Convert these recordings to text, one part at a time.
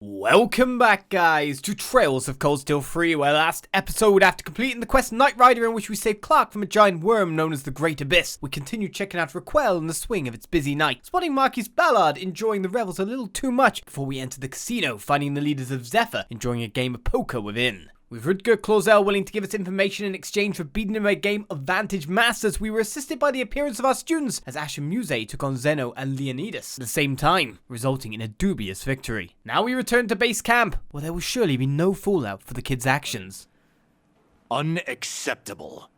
Welcome back, guys, to Trails of Cold Steel 3, where last episode, after completing the quest Night Rider in which we saved Clark from a giant worm known as the Great Abyss, we continued checking out Raquel in the swing of its busy night, spotting Marquis Ballard enjoying the revels a little too much before we entered the casino, finding the leaders of Zephyr enjoying a game of poker within. With Rutger Clausel willing to give us information in exchange for beating him a game of Vantage Masters, we were assisted by the appearance of our students as Ash and Muse took on Zeno and Leonidas at the same time, resulting in a dubious victory. Now we return to base camp, where there will surely be no fallout for the kids' actions. Unacceptable.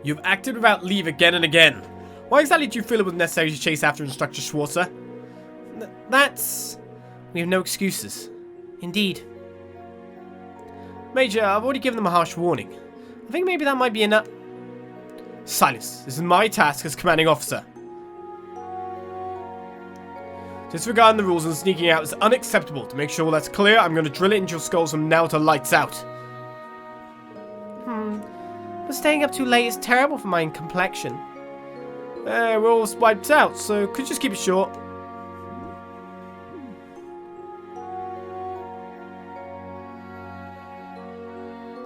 You've acted without leave again and again. Why exactly do you feel it was necessary to chase after Instructor Schwarzer? We have no excuses. Indeed. Major, I've already given them a harsh warning. I think maybe that might be enough. Silence. This is my task as commanding officer. Disregarding the rules and sneaking out is unacceptable. To make sure that's clear, I'm going to drill it into your skulls from now to lights out. But staying up too late is terrible for my complexion. We're all wiped out, so could you just keep it short?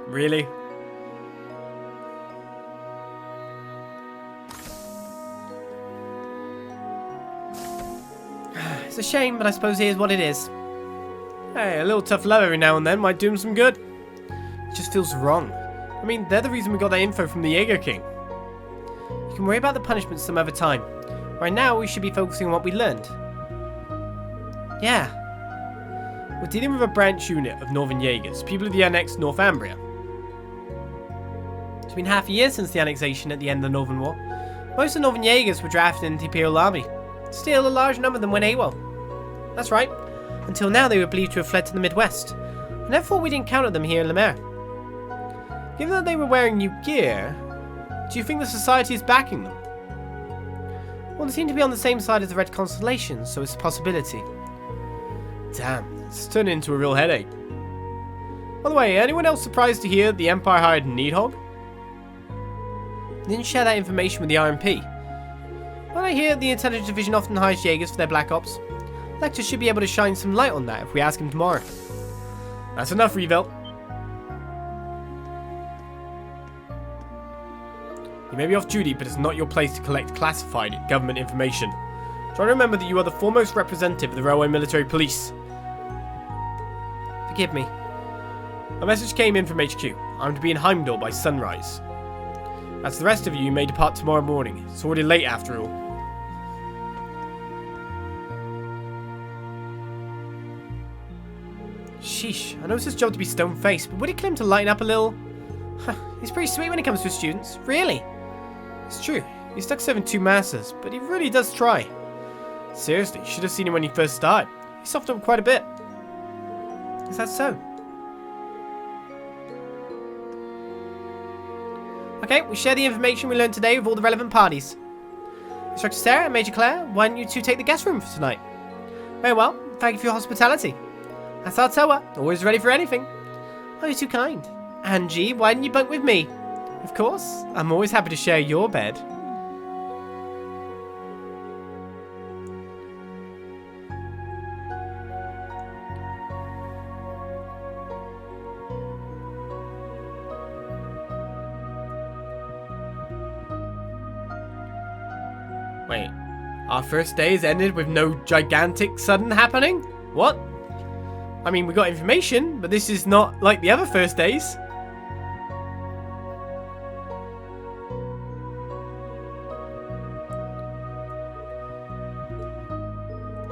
Really? It's a shame, but I suppose it is what it is. Hey, a little tough love every now and then might do him some good. It just feels wrong. I mean, they're the reason we got that info from the Jaeger King. You can worry about the punishment some other time. Right now, we should be focusing on what we learned. Yeah. We're dealing with a branch unit of Northern Jaegers, people of the annexed Northumbria. It's been half a year since the annexation at the end of the Northern War. Most of the Northern Jaegers were drafted into the Imperial Army. Still, a large number of them went AWOL. That's right. Until now, they were believed to have fled to the Midwest. I never thought we'd encounter them here in Lamare. Given that they were wearing new gear, do you think the Society is backing them? Well, they seem to be on the same side as the Red Constellation, so it's a possibility. Damn, it's turned into a real headache. By the way, anyone else surprised to hear the Empire hired Nihon? Didn't share that information with the RMP. Well, I hear the Intelligence Division often hires Jaegers for their Black Ops. Lecter should be able to shine some light on that if we ask him tomorrow. That's enough, Revel. You may be off duty, but it's not your place to collect classified government information. Try to remember that you are the foremost representative of the Railway Military Police. Forgive me. A message came in from HQ. I'm to be in Heimdall by sunrise. As the rest of you may depart tomorrow morning. It's already late after all. Sheesh, I know it's his job to be stone-faced, but would he claim to lighten up a little? He's pretty sweet when it comes to his students, really. It's true, he's stuck serving 2 masters, but he really does try. Seriously, you should have seen him when he first started. He softened up quite a bit. Is that so? Okay, we share the information we learned today with all the relevant parties. Instructor Sara and Major Claire, why don't you two take the guest room for tonight? Very well, thank you for your hospitality. That's our Toa, always ready for anything. Oh, you're too kind. Angie, why didn't you bunk with me? Of course, I'm always happy to share your bed. Wait, our first day has ended with no gigantic sudden happening? What? I mean, we got information, but this is not like the other first days.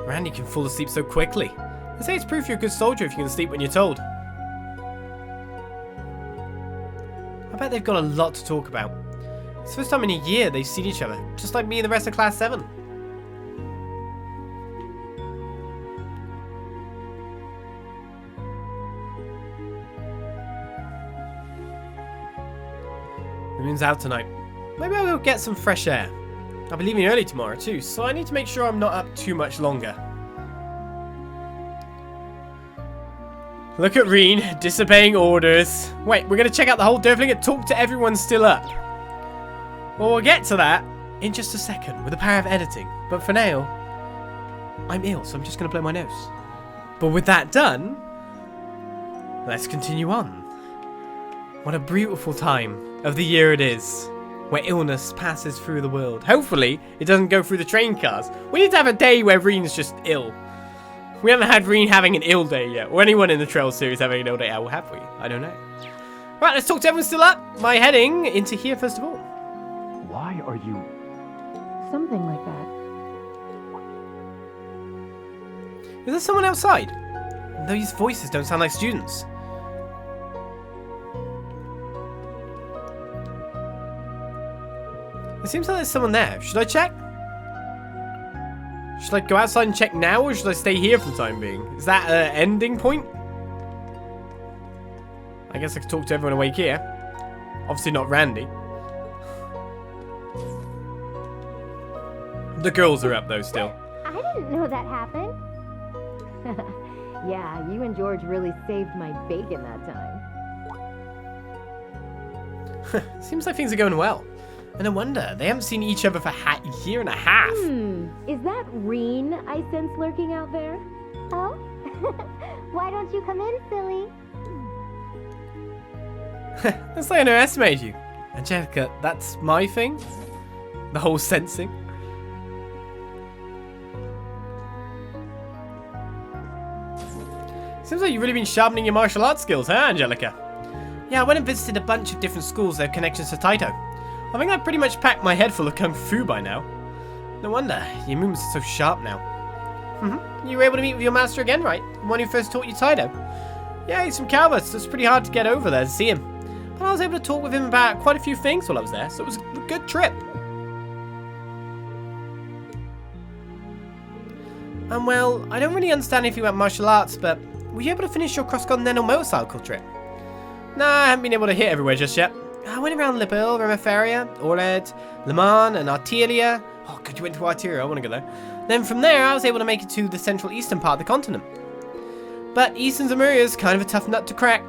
Randy can fall asleep so quickly. They say it's proof you're a good soldier if you can sleep when you're told. I bet they've got a lot to talk about. It's the first time in a year they've seen each other, just like me and the rest of Class VII. The moon's out tonight. Maybe I'll go get some fresh air. I'll be leaving early tomorrow too, so I need to make sure I'm not up too much longer. Look at Rean, disobeying orders. Wait, we're going to check out the whole Derfling and talk to everyone still up. Well, we'll get to that in just a second with the power of editing. But for now, I'm ill, so I'm just going to blow my nose. But with that done, let's continue on. What a beautiful time of the year it is, where illness passes through the world. Hopefully, it doesn't go through the train cars. We need to have a day where Rean's just ill. We haven't had Rean having an ill day yet, or anyone in the Trail series having an ill day. Or have we? I don't know. Right, let's talk to everyone still up. My heading into here first of all. Why are you... Something like that. Is there someone outside? Those voices don't sound like students. It seems like there's someone there. Should I check? Should I go outside and check now, or should I stay here for the time being? Is that an ending point? I guess I could talk to everyone awake here. Obviously not Randy. The girls are up though still. I didn't know that happened. Yeah, you and George really saved my bacon that time. Seems like things are going well. And no wonder, they haven't seen each other for a year and a half. Is that Rean I sense lurking out there? Oh? Why don't you come in, silly? That's like I underestimate you. Angelica, that's my thing? The whole sensing? Seems like you've really been sharpening your martial arts skills, huh, Angelica? Yeah, I went and visited a bunch of different schools that have connections to Taito. I think I've pretty much packed my head full of kung fu by now. No wonder, your movements are so sharp now. You were able to meet with your master again, right? The one who first taught you Taito. Yeah, he's from Calvert, so it's pretty hard to get over there to see him. But I was able to talk with him about quite a few things while I was there, so it was a good trip. Well, I don't really understand anything about martial arts, but were you able to finish your cross-continental motorcycle trip? Nah, I haven't been able to hit everywhere just yet. I went around Libil, Remeferia, Ordis, Lamare, and Artelia. Oh, God, you went to Artelia. I want to go there. Then from there, I was able to make it to the central eastern part of the continent. But Eastern Zemuria is kind of a tough nut to crack.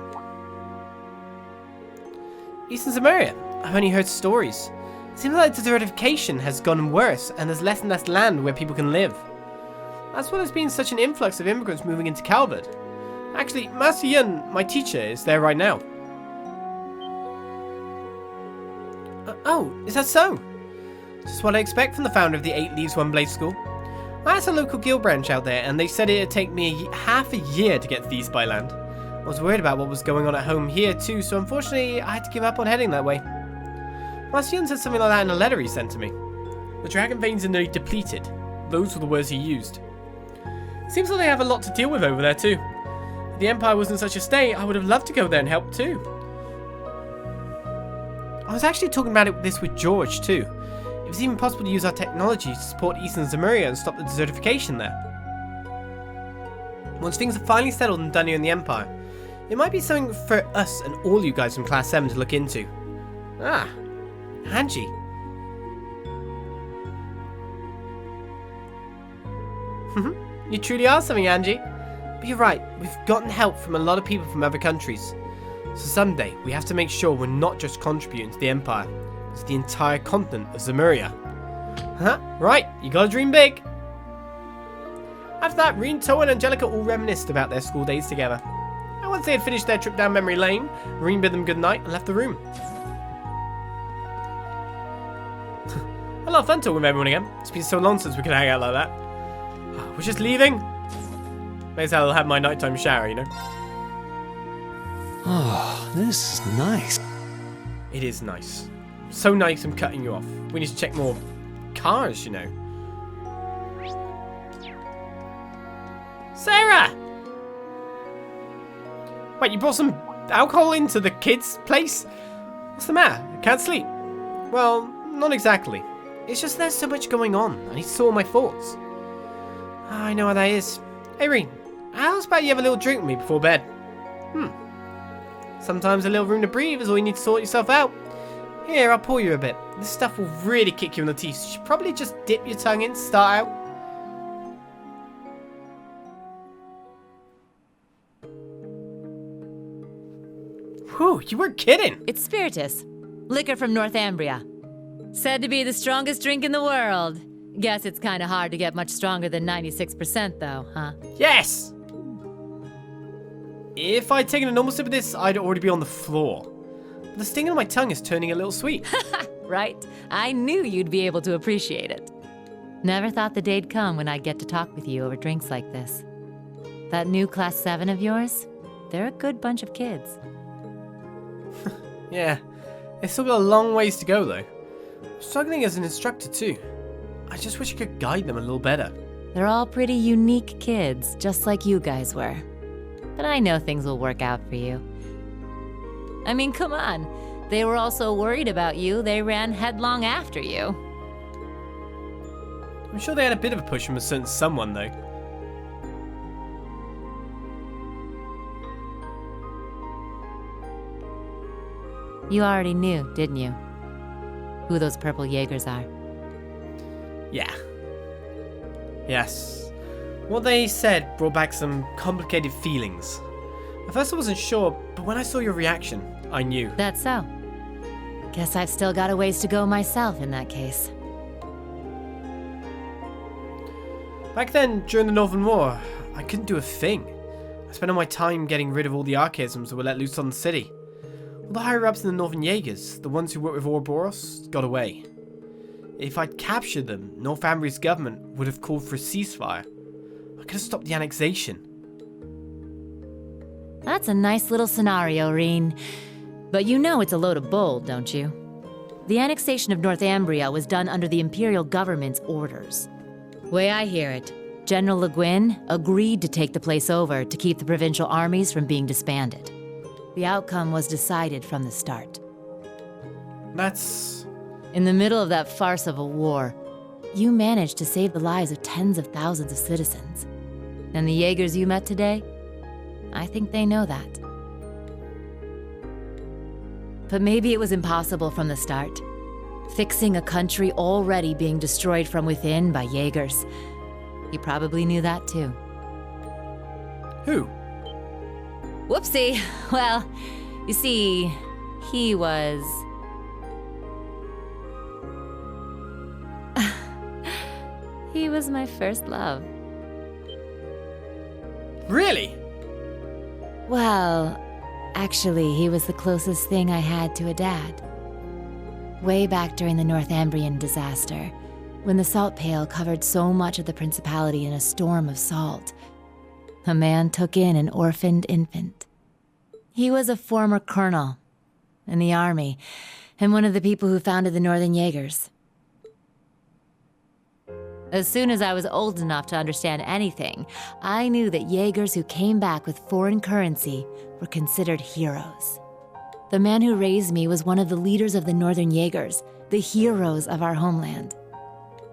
Eastern Zemuria? I've only heard stories. It seems like desertification has gotten worse, and there's less and less land where people can live. That's why there's been such an influx of immigrants moving into Calvert. Actually, Master Yun, my teacher, is there right now. Oh, is that so? Just what I expect from the founder of the 8 Leaves One Blade School. I asked a local guild branch out there, and they said it'd take me half a year to get to the East by land. I was worried about what was going on at home here too, so unfortunately I had to give up on heading that way. Master Yun said something like that in a letter he sent to me. The dragon veins are nearly depleted. Those were the words he used. Seems like they have a lot to deal with over there too. If the Empire was in such a state, I would have loved to go there and help too. I was actually talking about this with George too. If it's even possible to use our technology to support Eastern Zemuria and stop the desertification there. Once things are finally settled and done here in the Empire, it might be something for us and all you guys from Class 7 to look into. Ah, Angie. You truly are something, Angie. But you're right, we've gotten help from a lot of people from other countries. So someday, we have to make sure we're not just contributing to the Empire, but to the entire continent of Zemuria. Huh? Right, you gotta dream big. After that, Rean, Toa, and Angelica all reminisced about their school days together. And once they had finished their trip down memory lane, Rean bid them goodnight and left the room. A lot of fun talking with everyone again. It's been so long since we could hang out like that. We're just leaving. May as well have my nighttime shower, you know? Oh, this is nice. It is nice. So nice I'm cutting you off. We need to check more cars, you know. Sarah! Wait, you brought some alcohol into the kids' place? What's the matter? Can't sleep? Well, not exactly. It's just there's so much going on. I need to sort my thoughts. I know how that is. Hey, Rean, how's about you have a little drink with me before bed? Sometimes a little room to breathe is all you need to sort yourself out. Here, I'll pour you a bit. This stuff will really kick you in the teeth, so you should probably just dip your tongue in to start out. Whew, you weren't kidding. It's spiritus, liquor from Northumbria. Said to be the strongest drink in the world. Guess it's kinda hard to get much stronger than 96% though, huh? Yes! If I'd taken a normal sip of this, I'd already be on the floor. But the sting on my tongue is turning a little sweet. Right? I knew you'd be able to appreciate it. Never thought the day'd come when I'd get to talk with you over drinks like this. That new Class 7 of yours, they're a good bunch of kids. Yeah, they've still got a long ways to go though. I'm struggling as an instructor too. I just wish I could guide them a little better. They're all pretty unique kids, just like you guys were. But I know things will work out for you. I mean, come on. They were all so worried about you, they ran headlong after you. I'm sure they had a bit of a push from a certain someone though. You already knew, didn't you? Who those purple Jaegers are. Yeah. Yes. What they said brought back some complicated feelings. At first I wasn't sure, but when I saw your reaction, I knew. That's so. Guess I've still got a ways to go myself in that case. Back then, during the Northern War, I couldn't do a thing. I spent all my time getting rid of all the archaisms that were let loose on the city. All the higher-ups in the Northern Jaegers, the ones who worked with Ouroboros, got away. If I'd captured them, Northumbria's government would have called for a ceasefire. I could have stopped the annexation. That's a nice little scenario, Rean. But you know it's a load of bull, don't you? The annexation of Northumbria was done under the Imperial government's orders. Way I hear it, General Le Guin agreed to take the place over to keep the provincial armies from being disbanded. The outcome was decided from the start. That's... In the middle of that farce of a war, you managed to save the lives of tens of thousands of citizens. And the Jaegers you met today? I think they know that. But maybe it was impossible from the start. Fixing a country already being destroyed from within by Jaegers. You probably knew that too. Who? Whoopsie. Well, you see, he was... he was my first love. Really? Well, actually, he was the closest thing I had to a dad. Way back during the Northumbrian disaster, when the salt pail covered so much of the Principality in a storm of salt, a man took in an orphaned infant. He was a former colonel in the army, and one of the people who founded the Northern Jaegers. As soon as I was old enough to understand anything, I knew that Jaegers who came back with foreign currency were considered heroes. The man who raised me was one of the leaders of the Northern Jaegers, the heroes of our homeland.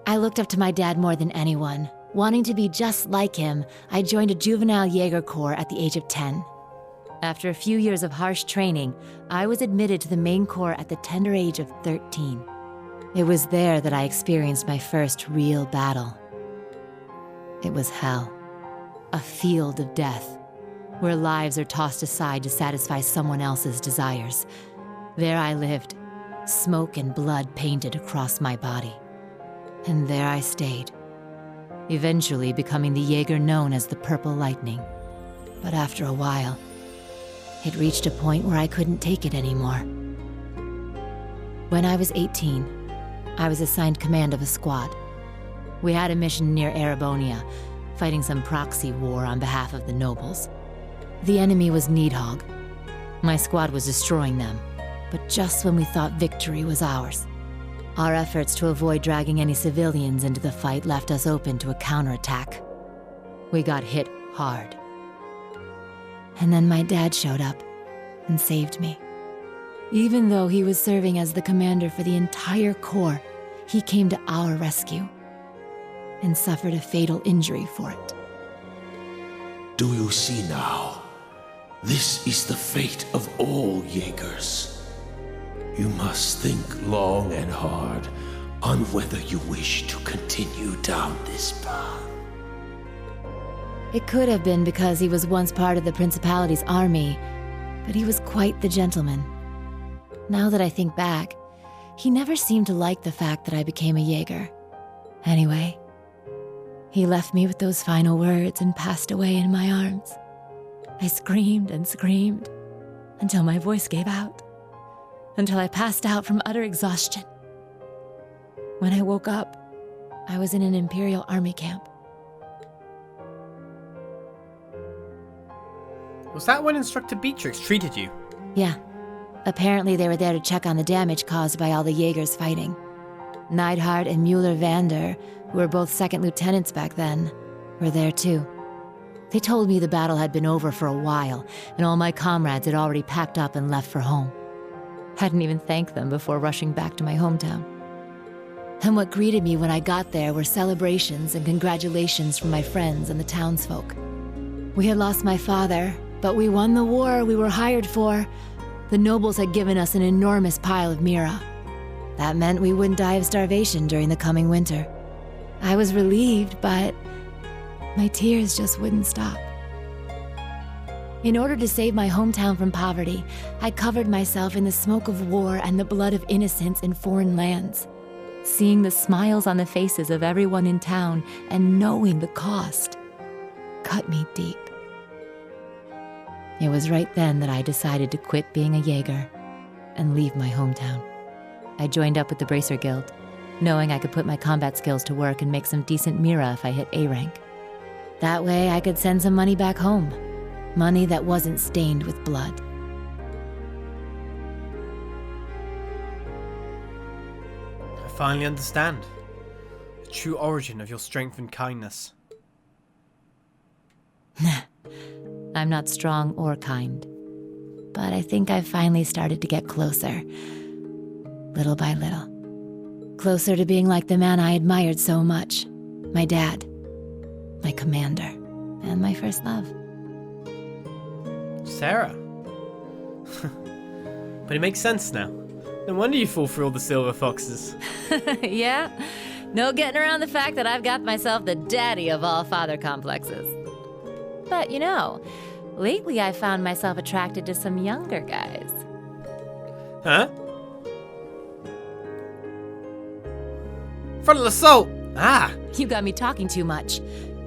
I looked up to my dad more than anyone. Wanting to be just like him, I joined a juvenile Jaeger corps at the age of 10. After a few years of harsh training, I was admitted to the main corps at the tender age of 13. It was there that I experienced my first real battle. It was hell. A field of death, where lives are tossed aside to satisfy someone else's desires. There I lived, smoke and blood painted across my body. And there I stayed, eventually becoming the Jaeger known as the Purple Lightning. But after a while, it reached a point where I couldn't take it anymore. When I was 18, I was assigned command of a squad. We had a mission near Erebonia, fighting some proxy war on behalf of the nobles. The enemy was Nihon. My squad was destroying them, but just when we thought victory was ours. Our efforts to avoid dragging any civilians into the fight left us open to a counterattack. We got hit hard. And then my dad showed up and saved me. Even though he was serving as the commander for the entire corps, he came to our rescue and suffered a fatal injury for it. Do you see now? This is the fate of all Jaegers. You must think long and hard on whether you wish to continue down this path. It could have been because he was once part of the Principality's army, but he was quite the gentleman. Now that I think back, he never seemed to like the fact that I became a Jaeger. Anyway, he left me with those final words and passed away in my arms. I screamed and screamed until my voice gave out, until I passed out from utter exhaustion. When I woke up, I was in an Imperial Army camp. Was that when Instructor Beatrix treated you? Yeah. Apparently they were there to check on the damage caused by all the Jaegers fighting. Neidhart and Mueller-Vander, who were both second lieutenants back then, were there too. They told me the battle had been over for a while, and all my comrades had already packed up and left for home. Hadn't even thanked them before rushing back to my hometown. And what greeted me when I got there were celebrations and congratulations from my friends and the townsfolk. We had lost my father, but we won the war we were hired for. The nobles had given us an enormous pile of mira. That meant we wouldn't die of starvation during the coming winter. I was relieved, but my tears just wouldn't stop. In order to save my hometown from poverty, I covered myself in the smoke of war and the blood of innocents in foreign lands. Seeing the smiles on the faces of everyone in town and knowing the cost cut me deep. It was right then that I decided to quit being a Jaeger and leave my hometown. I joined up with the Bracer Guild, knowing I could put my combat skills to work and make some decent mira if I hit A rank. That way I could send some money back home. Money that wasn't stained with blood. I finally understand the true origin of your strength and kindness. I'm not strong or kind, but I think I've finally started to get closer, little by little. Closer to being like the man I admired so much, my dad, my commander, and my first love. Sara. But it makes sense now. No wonder you fall for all the silver foxes. Yeah? No getting around the fact that I've got myself the daddy of all father complexes. But you know, lately I've found myself attracted to some younger guys. Huh? Frontal assault! Ah! You got me talking too much.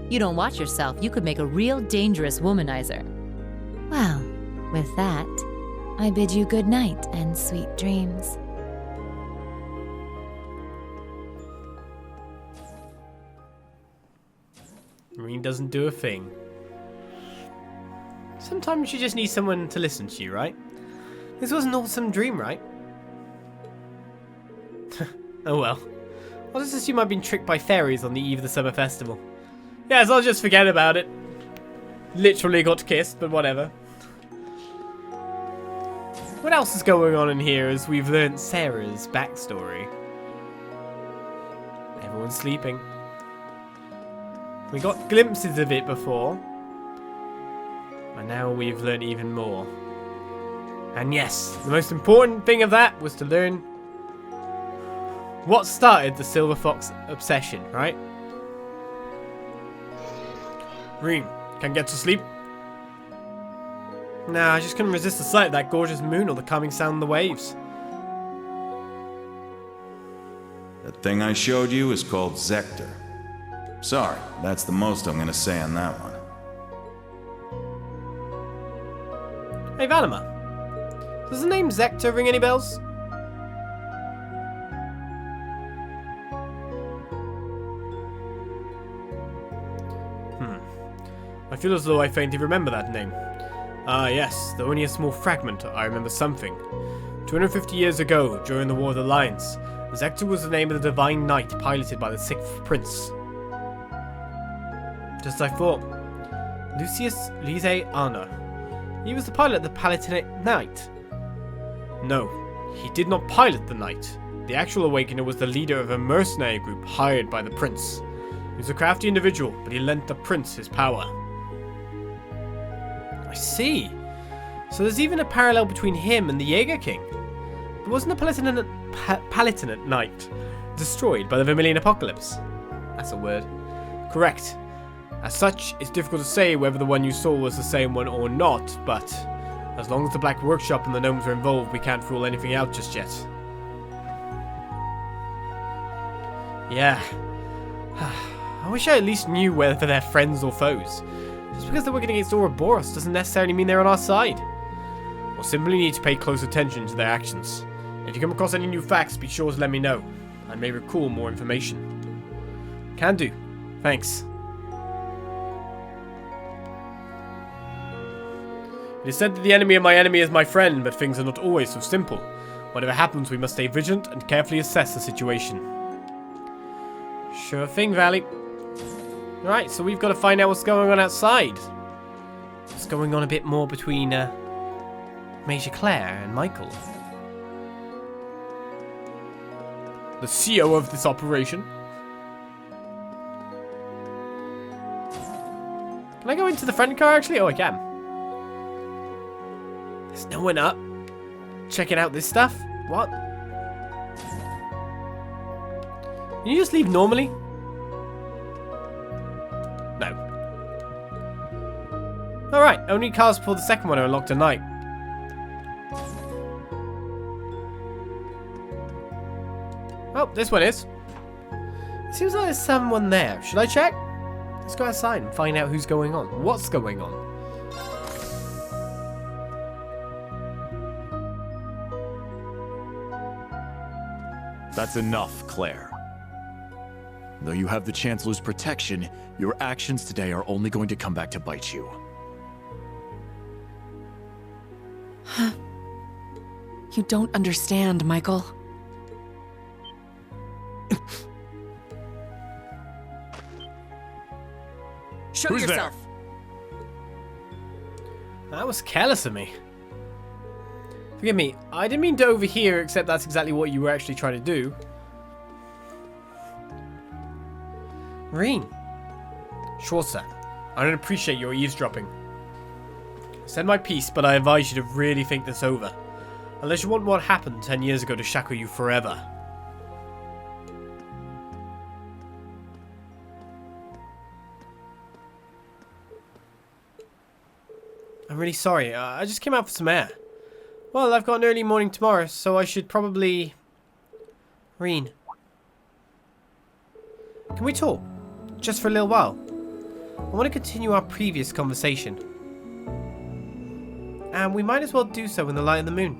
You don't watch yourself, you could make a real dangerous womanizer. Well, with that, I bid you good night and sweet dreams. Rean doesn't do a thing. Sometimes you just need someone to listen to you, right? This was an awesome dream, right? Oh well. I'll just assume I've been tricked by fairies on the eve of the summer festival. Yes, I'll just forget about it. Literally got kissed, but whatever. What else is going on in here as we've learnt Sara's backstory? Everyone's sleeping. We got glimpses of it before. And now we've learned even more. And yes, the most important thing of that was to learn what started the Silver Fox obsession, right? Rean, can get to sleep? Nah, I just couldn't resist the sight of that gorgeous moon or the calming sound of the waves. That thing I showed you is called Zector. Sorry, that's the most I'm gonna say on that one. Hey Valimar, does the name Zector ring any bells? I feel as though I faintly remember that name. Ah yes, though only a small fragment, I remember something. 250 years ago, during the War of the Lions, Zector was the name of the Divine Knight piloted by the 6th Prince. Just as I thought. Lucius Lise Arno. He was the pilot of the Palatinate Knight. No, he did not pilot the Knight. The actual Awakener was the leader of a mercenary group hired by the Prince. He was a crafty individual, but he lent the Prince his power. I see. So there's even a parallel between him and the Jaeger King. But wasn't the Palatinate Knight destroyed by the Vermilion Apocalypse? That's a word. Correct. As such, it's difficult to say whether the one you saw was the same one or not, but as long as the Black Workshop and the gnomes are involved, we can't rule anything out just yet. Yeah. I wish I at least knew whether they're friends or foes. Just because they're working against Ouroboros doesn't necessarily mean they're on our side. We'll simply need to pay close attention to their actions. If you come across any new facts, be sure to let me know. I may recall more information. Can do. Thanks. It is said that the enemy of my enemy is my friend, but things are not always so simple. Whatever happens, we must stay vigilant and carefully assess the situation. Sure thing, Valley. Alright, so we've got to find out what's going on outside. What's going on a bit more between Major Claire and Michael. The CEO of this operation. Can I go into the front car actually? Oh, I can. There's no one up. Checking out this stuff? What? Can you just leave normally? No. Alright, only cars before the second one are unlocked at night. Oh, this one is. It seems like there's someone there. Should I check? Let's go outside and find out who's going on. What's going on? That's enough, Claire. Though you have the Chancellor's protection, your actions today are only going to come back to bite you. You don't understand, Michael. Show Who's yourself. That was careless of me. Forgive me, I didn't mean to overhear, except that's exactly what you were actually trying to do. Rean Schwarzer, I don't appreciate your eavesdropping. I said my piece, but I advise you to really think this over. Unless you want what happened 10 years ago to shackle you forever. I'm really sorry, I just came out for some air. Well, I've got an early morning tomorrow, so I should probably... Rean. Can we talk? Just for a little while. I want to continue our previous conversation. And we might as well do so in the light of the moon.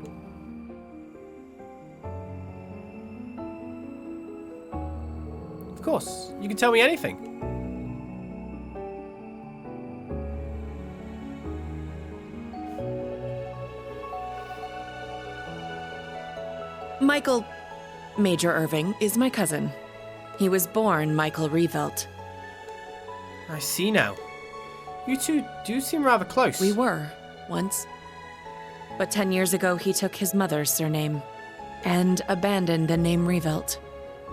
Of course, you can tell me anything. Michael, Major Irving, is my cousin. He was born Michael Revelt. I see now. You two do seem rather close. We were, once. But 10 years ago, he took his mother's surname and abandoned the name Revelt.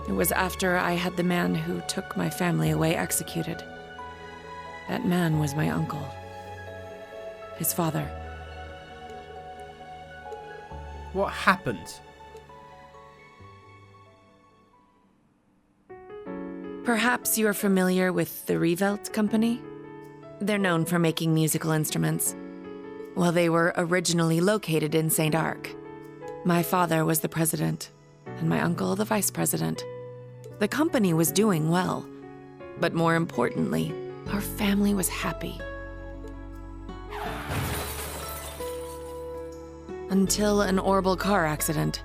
It was after I had the man who took my family away executed. That man was my uncle. His father. What happened? Perhaps you're familiar with the Revelt Company? They're known for making musical instruments. Well, they were originally located in St. Arc. My father was the president, and my uncle the vice president. The company was doing well, but more importantly, our family was happy. Until an horrible car accident.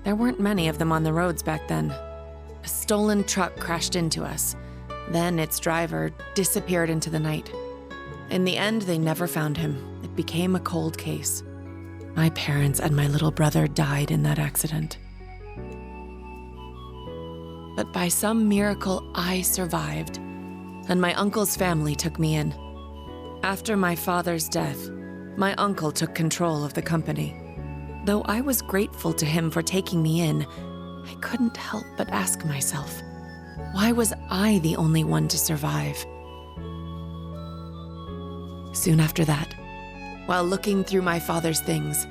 There weren't many of them on the roads back then. A stolen truck crashed into us. Then its driver disappeared into the night. In the end, they never found him. It became a cold case. My parents and my little brother died in that accident. But by some miracle, I survived, and my uncle's family took me in. After my father's death, my uncle took control of the company. Though I was grateful to him for taking me in, I couldn't help but ask myself, why was I the only one to survive? Soon after that, while looking through my father's things,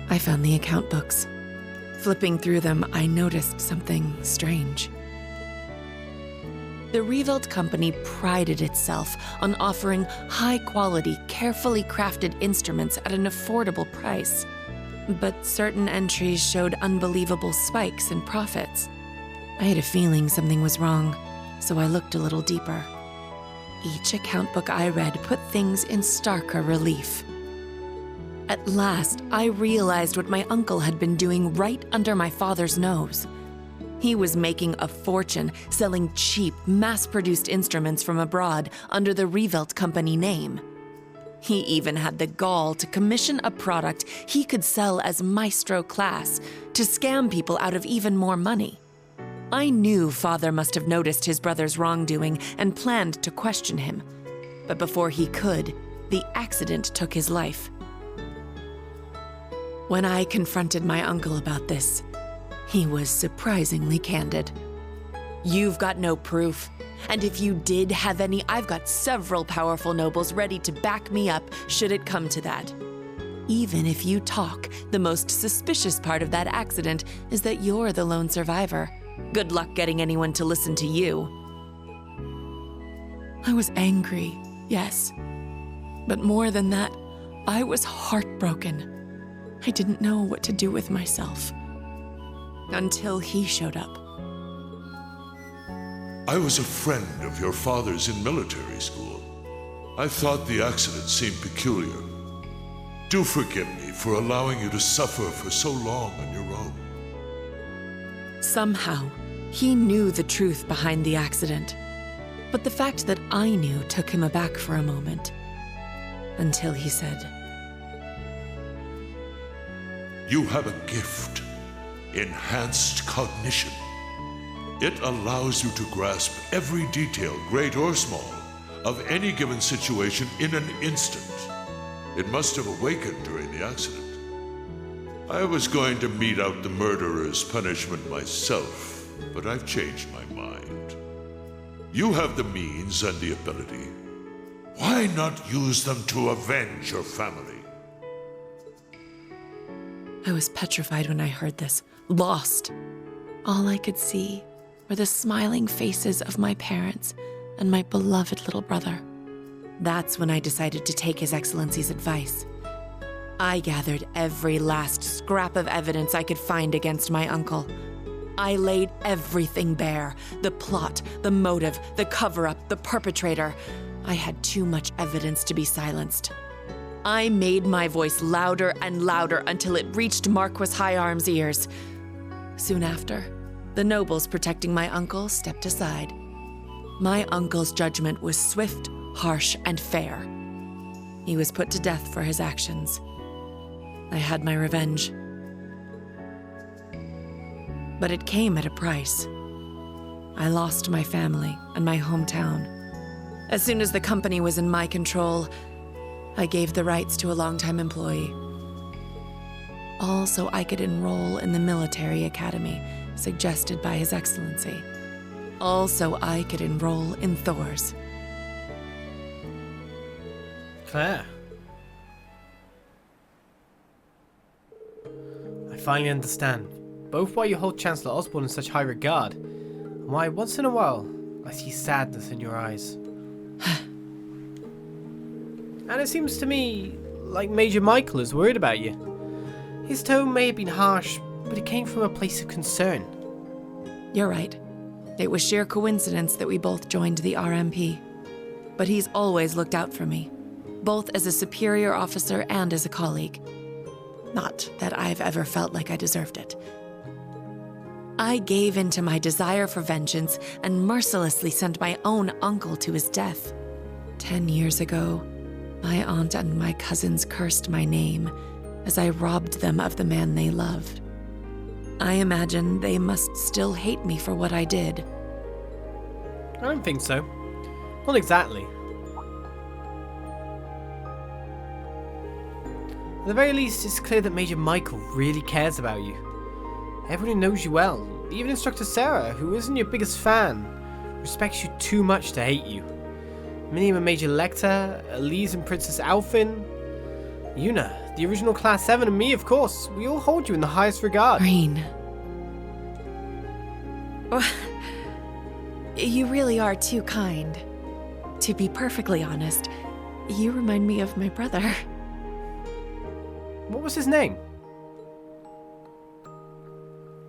I found the account books. Flipping through them, I noticed something strange. The Revelt Company prided itself on offering high-quality, carefully crafted instruments at an affordable price. But certain entries showed unbelievable spikes in profits. I had a feeling something was wrong. so I looked a little deeper. Each account book I read put things in starker relief. At last, I realized what my uncle had been doing right under my father's nose. He was making a fortune selling cheap, mass-produced instruments from abroad under the Revelte Company name. He even had the gall to commission a product he could sell as Maestro Class to scam people out of even more money. I knew Father must have noticed his brother's wrongdoing and planned to question him. But before he could, the accident took his life. When I confronted my uncle about this, he was surprisingly candid. "You've got no proof, and if you did have any, I've got several powerful nobles ready to back me up should it come to that. Even if you talk, the most suspicious part of that accident is that you're the lone survivor. Good luck getting anyone to listen to you." I was angry, yes. But more than that, I was heartbroken. I didn't know what to do with myself. Until he showed up. I was a friend of your father's in military school. I thought the accident seemed peculiar. Do forgive me for allowing you to suffer for so long on your own. Somehow, he knew the truth behind the accident. But the fact that I knew took him aback for a moment. Until he said, You have a gift, enhanced cognition. It allows you to grasp every detail, great or small, of any given situation in an instant. It must have awakened during the accident. I was going to mete out the murderer's punishment myself, but I've changed my mind. You have the means and the ability. Why not use them to avenge your family? I was petrified when I heard this, lost. All I could see were the smiling faces of my parents and my beloved little brother. That's when I decided to take His Excellency's advice. I gathered every last scrap of evidence I could find against my uncle. I laid everything bare, the plot, the motive, the cover-up, the perpetrator. I had too much evidence to be silenced. I made my voice louder and louder until it reached Marquis Higharm's ears. Soon after, the nobles protecting my uncle stepped aside. My uncle's judgment was swift, harsh, and fair. He was put to death for his actions. I had my revenge. But it came at a price. I lost my family and my hometown. As soon as the company was in my control, I gave the rights to a longtime employee. All so I could enroll in the military academy suggested by His Excellency. All so I could enroll in Thors. Claire. I finally understand, both why you hold Chancellor Osborne in such high regard, and why once in a while I see sadness in your eyes. And it seems to me like Major Michael is worried about you. His tone may have been harsh, but it came from a place of concern. You're right. It was sheer coincidence that we both joined the RMP. But he's always looked out for me, both as a superior officer and as a colleague. Not that I've ever felt like I deserved it. I gave in to my desire for vengeance and mercilessly sent my own uncle to his death. 10 years ago, my aunt and my cousins cursed my name as I robbed them of the man they loved. I imagine they must still hate me for what I did. I don't think so. Not exactly. At the very least, it's clear that Major Michael really cares about you. Everyone who knows you well, even Instructor Sara, who isn't your biggest fan, respects you too much to hate you. Minium and Major Lecter, Elise and Princess Alfin, Yuna, the original Class 7, and me, of course. We all hold you in the highest regard. Rean. You really are too kind. To be perfectly honest, you remind me of my brother. What was his name?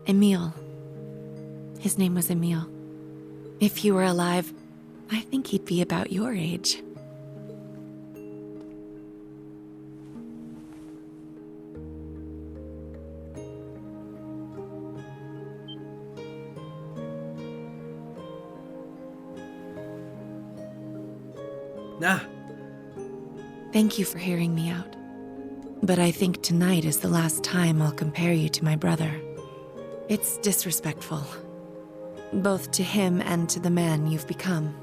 Emile. His name was Emile. If he were alive, I think he'd be about your age. Nah. Thank you for hearing me out. But I think tonight is the last time I'll compare you to my brother. It's disrespectful, both to him and to the man you've become.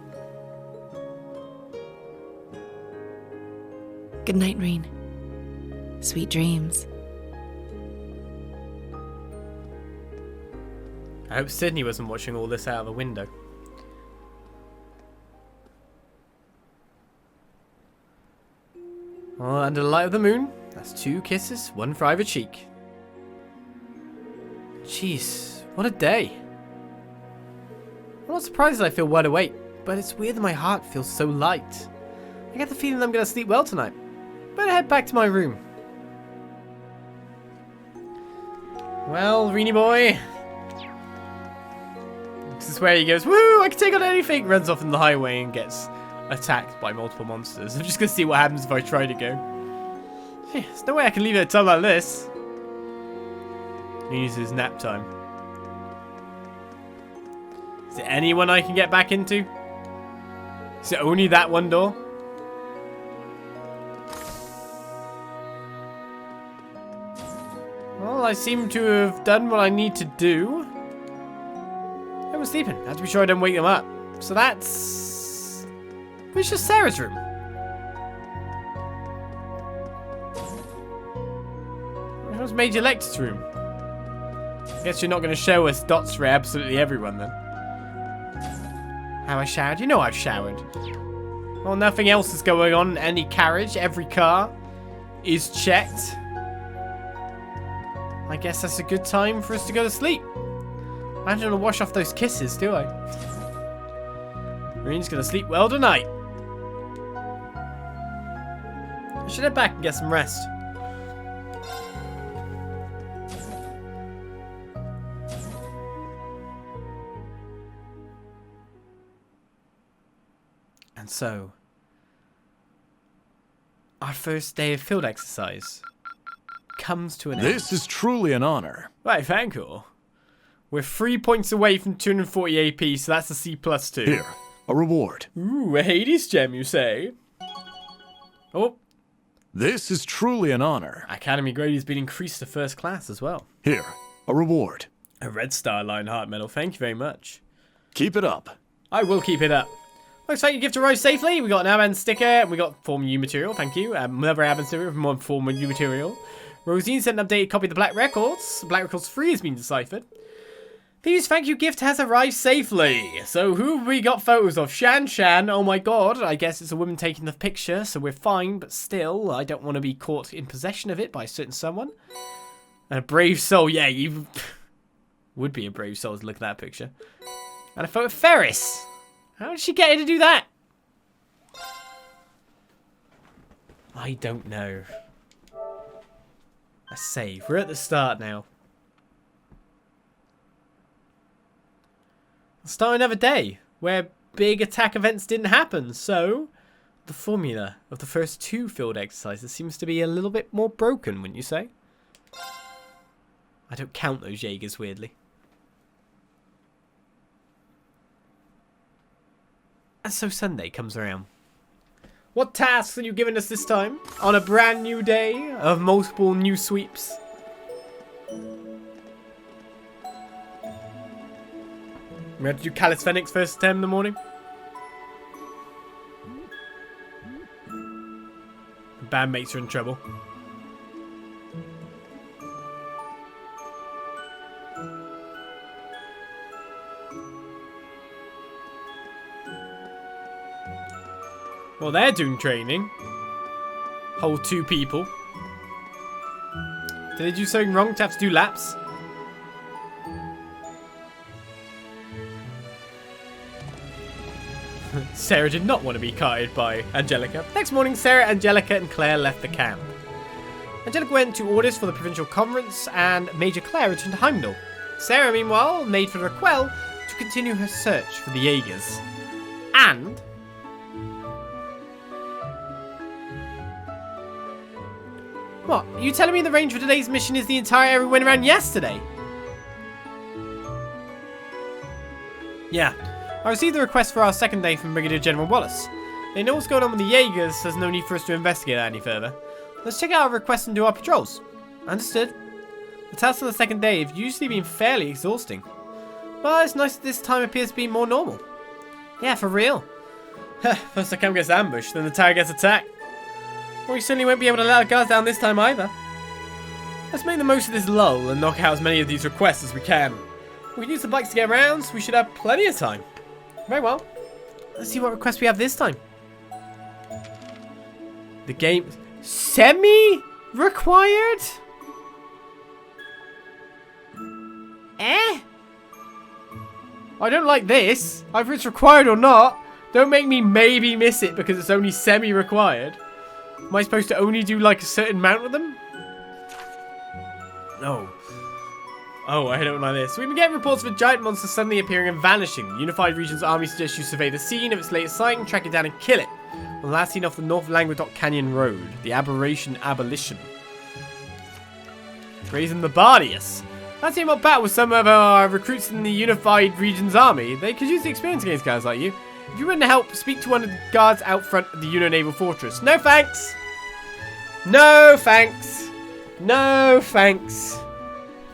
Good night, Rean. Sweet dreams. I hope Sydney wasn't watching all this out of the window. Well, under the light of the moon, that's 2 kisses, 1 for either cheek. Jeez, what a day. I'm not surprised that I feel wide awake, but it's weird that my heart feels so light. I get the feeling I'm going to sleep well tonight. Better head back to my room. Well, Reanie boy. This is where he goes, woo, I can take on anything. Runs off in the highway and gets attacked by multiple monsters. I'm just going to see what happens if I try to go. There's no way I can leave it at a time like this. He uses nap time. Is there anyone I can get back into? Is it only that one door? Well, I seem to have done what I need to do. Everyone's sleeping. I have to be sure I don't wake them up. So that's... It's just Sarah's room. It was Major Lecter's room. I guess you're not going to show us dots for absolutely everyone then. Have I showered? You know I've showered. Well, nothing else is going on in any carriage. Every car is checked. I guess that's a good time for us to go to sleep. I don't want to wash off those kisses, do I? Rean's going to sleep well tonight. I should head back and get some rest. And so, our first day of field exercise comes to an end. This is truly an honor. Right, thank you. We're 3 points away from 240 AP, so that's a C+2. Here, a reward. Ooh, a Hades gem, you say? Oh. This is truly an honor. Academy grade has been increased to first class as well. Here, a reward. A Red Star Lionheart medal, thank you very much. Keep it up. I will keep it up. Looks like your gift arrived safely. We got an Aban sticker. We got Form U material. Thank you. Another Aban sticker from more Form U material. Rosine sent an updated copy of the Black Records. Black Records 3 has been deciphered. Thieves' thank you gift has arrived safely. So who have we got photos of? Shan. Oh my god. I guess it's a woman taking the picture, so we're fine. But still, I don't want to be caught in possession of it by a certain someone. And a brave soul. Yeah, you would be a brave soul to look at that picture. And a photo of Ferris. How did she get her to do that? I don't know. Let's save. We're at the start now. Let's start another day where big attack events didn't happen. So, the formula of the first 2 field exercises seems to be a little bit more broken, wouldn't you say? I don't count those Jaegers, weirdly. And so Sunday comes around. What tasks are you giving us this time? On a brand new day of multiple new sweeps. We have to do calisthenics first time in the morning. The bandmates are in trouble. Well, they're doing training. Whole 2 people. Did they do something wrong to have to do laps? Sarah did not want to be carted by Angelica. Next morning, Sara, Angelica, and Claire left the camp. Angelica went to Ordis for the provincial conference, and Major Claire returned to Heimdall. Sara, meanwhile, made for Raquel to continue her search for the Jaegers. And what? Are you telling me the range for today's mission is the entire area we went around yesterday? Yeah. I received the request for our second day from Brigadier General Wallace. They know what's going on with the Jaegers, so there's no need for us to investigate that any further. Let's check out our request and do our patrols. Understood. The tasks on the second day have usually been fairly exhausting. But it's nice that this time appears to be more normal. Yeah, for real. First the camp gets ambushed, then the tower gets attacked. Well, we certainly won't be able to let our guards down this time either. Let's make the most of this lull and knock out as many of these requests as we can. We can use the bikes to get around, so we should have plenty of time. Very well. Let's see what requests we have this time. The game... Semi-required? I don't like this. Either it's required or not. Don't make me maybe miss it because it's only semi-required. Am I supposed to only do like a certain amount of them? No. Oh, I don't like this. We've been getting reports of a giant monster suddenly appearing and vanishing. The Unified Region's army suggests you survey the scene of its latest sighting, track it down and kill it. On the last seen off the North Languedoc Canyon Road. The Aberration Abolition. Raising the Bardius. Last time I battled with some of our recruits in the Unified Region's army. They could use the experience against guys like you. If you want to help, speak to one of the guards out front of the Uno Naval Fortress. No thanks. No thanks. No thanks.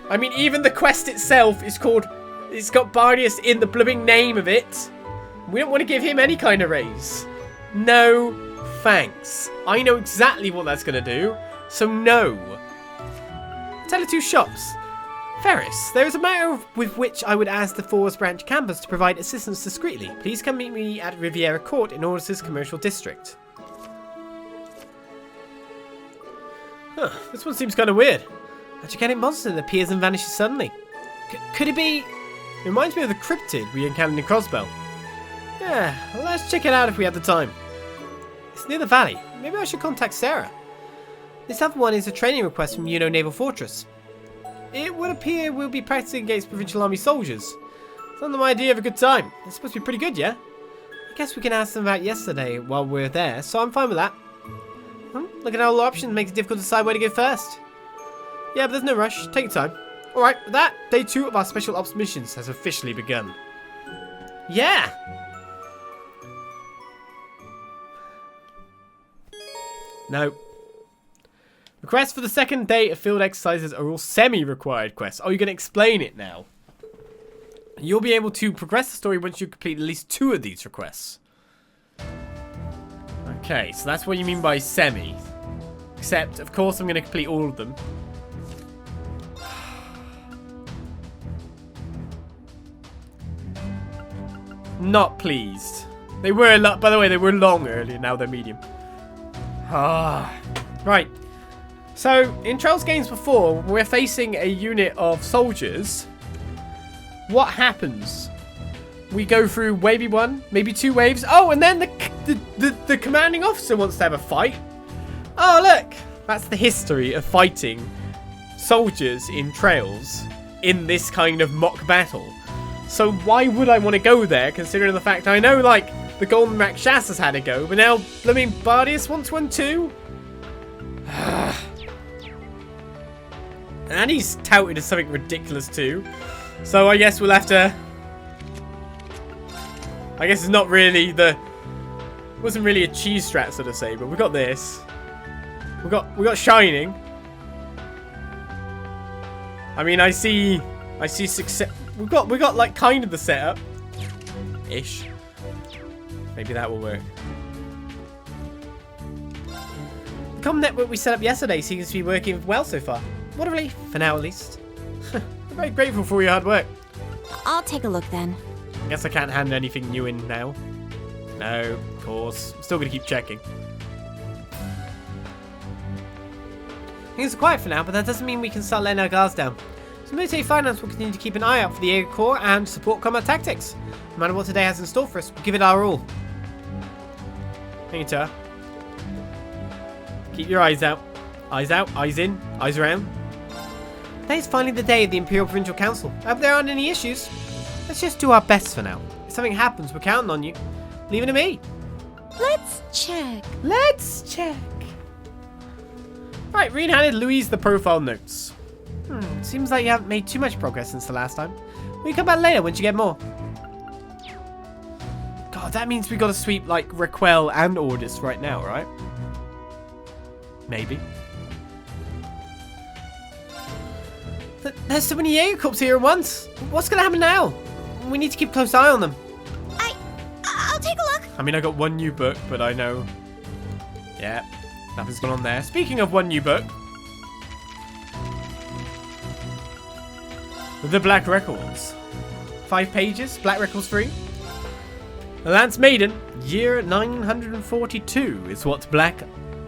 I mean, even the quest itself is called... It's got Bardius in the blooming name of it. We don't want to give him any kind of raise. No thanks. I know exactly what that's going to do. So no. Tell her 2 shops. Ferris, there is a matter with which I would ask the Thors Branch Campus to provide assistance discreetly. Please come meet me at Riviera Court in Ordis' commercial district. Huh, this one seems kind of weird. A gigantic monster that appears and vanishes suddenly. Could it be... It reminds me of the cryptid we encountered in Crossbell. Yeah, well, let's check it out if we have the time. It's near the valley. Maybe I should contact Sara. This other one is a training request from Uno Naval Fortress. It would appear we'll be practicing against Provincial Army soldiers. It's not my idea of a good time. It's supposed to be pretty good, yeah? I guess we can ask them about yesterday while we're there, so I'm fine with that. Looking at all the options makes it difficult to decide where to go first. Yeah, but there's no rush. Take your time. Alright, with that, day 2 of our special ops missions has officially begun. Yeah! No. Requests for the second day of field exercises are all semi-required quests. Oh, you're going to explain it now. You'll be able to progress the story once you complete at least 2 of these requests. Okay, so that's what you mean by semi. Except, of course, I'm going to complete all of them. Not pleased. They were, by the way, they were long earlier. Now they're medium. Right. So, in Trails games before, we're facing a unit of soldiers. What happens? We go through maybe 1, maybe 2 waves. Oh, and then the commanding officer wants to have a fight. Oh, look. That's the history of fighting soldiers in Trails in this kind of mock battle. So why would I want to go there, considering the fact I know, like, the Golden Rakshasas had a go, but now, blooming Bardius wants one too? And he's touted as something ridiculous too. So I guess we'll have to... I guess it's not really the... It wasn't really a cheese strat, so to say, but we got this. We got Shining. I mean, I see success. We got like kind of the setup. Ish. Maybe that will work. The comm network we set up yesterday seems to be working well so far. What a relief, for now at least. I'm very grateful for your hard work. I'll take a look then. Guess I can't hand anything new in now. No, of course. I'm still going to keep checking. Things are quiet for now, but that doesn't mean we can start letting our guards down. So Military Finance will continue to keep an eye out for the Jaeger Corps and support combat tactics. No matter what today has in store for us, we'll give it our all. Thank you, Tara. Keep your eyes out. Eyes out, eyes in, eyes around. Today's finally the day of the Imperial Provincial Council. I hope there aren't any issues. Let's just do our best for now. If something happens, we're counting on you. Leave it to me. Let's check. Let's check. Right, Rean handed Louise the profile notes. Seems like you haven't made too much progress since the last time. Will you come back later once you get more? God, that means we gotta sweep, like, Raquel and Ordis right now, right? Maybe. There's so many Jaeger Corps here at once. What's gonna happen now? We need to keep a close eye on them. I'll take a look. I mean, I got one new book, but I know. Yeah, nothing's going on there. Speaking of one new book. The Black Records. 5 pages, Black Records 3. The Lance Maiden, year 942 is what Black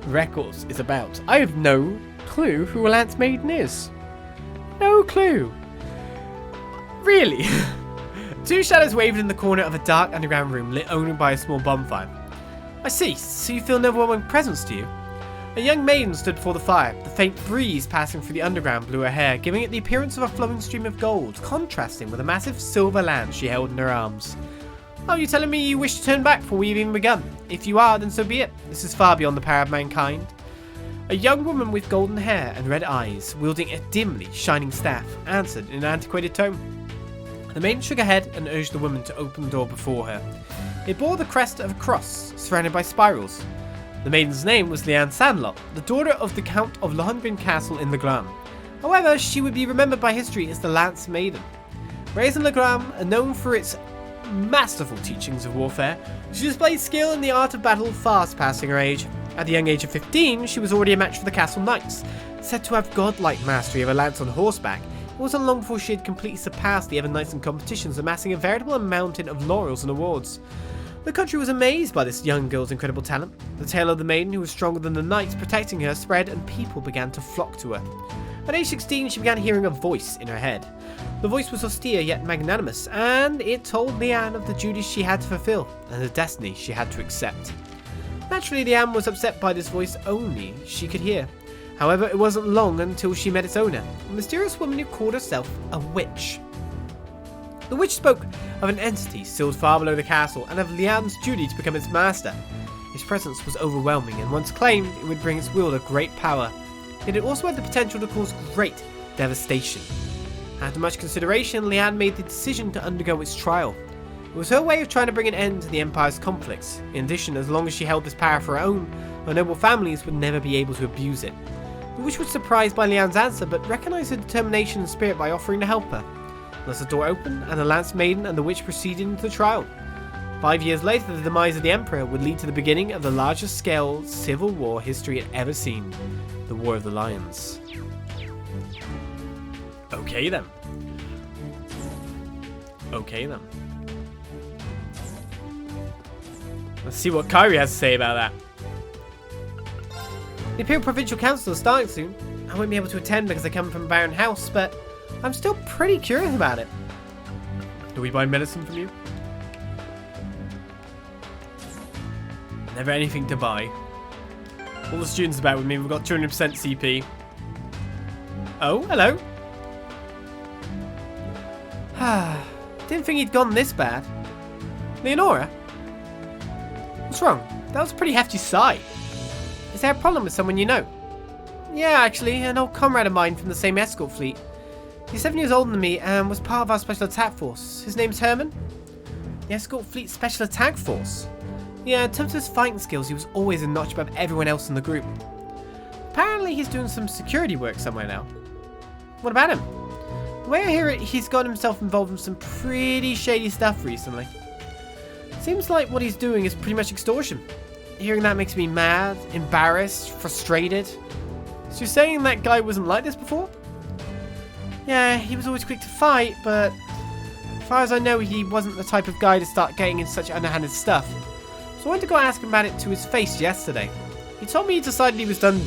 Records is about. I have no clue who a Lance Maiden is. No clue. Really? 2 shadows wavered in the corner of a dark underground room lit only by a small bonfire. I see, so you feel an overwhelming presence, do you? A young maiden stood before the fire. The faint breeze passing through the underground blew her hair, giving it the appearance of a flowing stream of gold, contrasting with a massive silver lance she held in her arms. Oh, you're telling me you wish to turn back before we've even begun? If you are, then so be it. This is far beyond the power of mankind. A young woman with golden hair and red eyes, wielding a dimly shining staff, answered in an antiquated tone. The maiden shook her head and urged the woman to open the door before her. It bore the crest of a cross, surrounded by spirals. The maiden's name was Leanne Sandlot, the daughter of the Count of Lohengrin Castle in Legram. However, she would be remembered by history as the Lance Maiden. Raised in Legram and known for its masterful teachings of warfare, she displayed skill in the art of battle fast passing her age. At the young age of 15, she was already a match for the castle knights. Said to have godlike mastery of a lance on horseback, it wasn't long before she had completely surpassed the other knights in competitions, amassing a veritable mountain of laurels and awards. The country was amazed by this young girl's incredible talent. The tale of the maiden who was stronger than the knights protecting her spread, and people began to flock to her. At age 16, she began hearing a voice in her head. The voice was austere yet magnanimous, and it told Leanne of the duties she had to fulfill and the destiny she had to accept. Naturally, Leanne was upset by this voice only she could hear. However, it wasn't long until she met its owner, a mysterious woman who called herself a witch. The witch spoke of an entity sealed far below the castle and of Leanne's duty to become its master. Its presence was overwhelming, and once claimed, it would bring its wielder great power. Yet it also had the potential to cause great devastation. After much consideration, Leanne made the decision to undergo its trial. It was her way of trying to bring an end to the Empire's conflicts. In addition, as long as she held this power for her own, her noble families would never be able to abuse it. The witch was surprised by Leanne's answer, but recognized her determination and spirit by offering to help her. Thus the door opened, and the Lance Maiden and the witch proceeded into the trial. 5 years later, the demise of the Emperor would lead to the beginning of the largest scale civil war history had ever seen, the War of the Lions. Okay then. Let's see what Kyrie has to say about that. The Imperial Provincial Council is starting soon. I won't be able to attend because I come from a barren house, but I'm still pretty curious about it. Do we buy medicine from you? Never anything to buy. All the students are back with me. We've got 200% CP. Oh, hello. Didn't think he'd gone this bad. Leonora? What's wrong? That was a pretty hefty sigh. Is there a problem with someone you know? Yeah, actually, an old comrade of mine from the same escort fleet. He's 7 years older than me and was part of our special attack force. His name's Herman. The escort fleet special attack force. Yeah, in terms of his fighting skills, he was always a notch above everyone else in the group. Apparently, he's doing some security work somewhere now. What about him? The way I hear it, he's got himself involved in some pretty shady stuff recently. Seems like what he's doing is pretty much extortion. Hearing that makes me mad, embarrassed, frustrated. So you're saying that guy wasn't like this before? Yeah, he was always quick to fight, but as far as I know, he wasn't the type of guy to start getting in such underhanded stuff. So I went to go ask him about it to his face yesterday. He told me he decided he was done